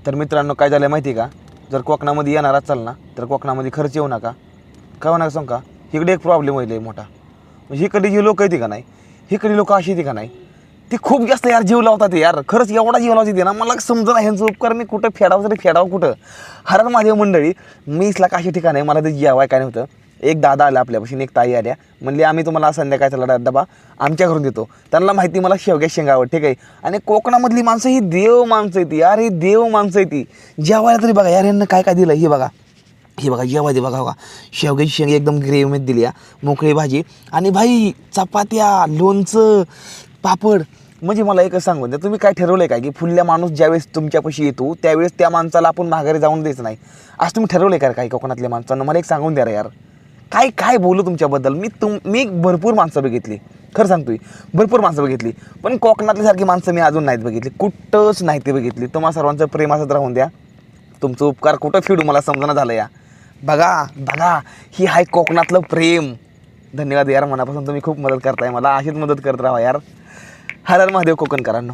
तर मित्रांनो काय झालं माहिती आहे का, जर कोकणामध्ये येणार असाल ना तर कोकणामध्ये खर्च येऊ नका. काय होणार सांग का, इकडे एक प्रॉब्लेम होईल मोठा. म्हणजे इकडे जी लोक येते का नाही, इकडे लोक अशी येते का नाही, ती खूप जास्त यार जीव लावतात यार. खरंच एवढा जीव लावते ना, मला समजा ह्यांचं उपकार मी कुठं फेडावं तरी फेडावं कुठं. हर हर महादेव मंडळी, मी इसला काशी ठिकाण आहे, मला ते जेवाय काय नव्हतं. एक दादा आला आपल्यापाशी, एक ताई आल्या, म्हणले आम्ही तुम्हाला संध्याकाळचा डबा आमच्या घरून देतो. त्यांना माहिती मला शेवग्या शेंगावं, ठीक आहे. आणि कोकणामधली माणसं ही देव माणसं आहे ती यार, ही देव माणसं आहे ती. जेवायला तरी बघा यार, यांना काय काय दिलं हे बघा, हे बघा जेव्हा दे बघा बघा, शेवग्याची शेंग एकदम ग्रेव्हीमध्ये दिली, मोकळी भाजी आणि भाई चपात्या, लोणचं, पापड. म्हणजे मला एकच सांगून द्या, तुम्ही काय ठरवलं आहे काय की फुल्या माणूस ज्यावेळेस तुमच्यापाशी येतो त्यावेळेस त्या माणसाला आपण माघारी जाऊन द्यायचं नाही, असं तुम्ही ठरवलं आहे का काय कोकणातल्या माणसांना? मला एक सांगून द्या रे यार, काय काय बोलू तुमच्याबद्दल. मी भरपूर माणसं बघितली, खरं सांगतोय, भरपूर माणसं बघितली, पण कोकणातल्यासारखी माणसं मी अजून नाहीत बघितली, कुठंच नाही ते बघितली. तुम्हाला सर्वांचं प्रेम असंच राहून द्या. तुमचं उपकार कुठं फेडू मला समजणं झालं या. बघा बघा, ही आहे कोकणातलं प्रेम. धन्यवाद यार, मनापासून तुम्ही खूप मदत करताय मला, अशीच मदत करत राहा यार. हर हर महादेव कोकणकरांनो.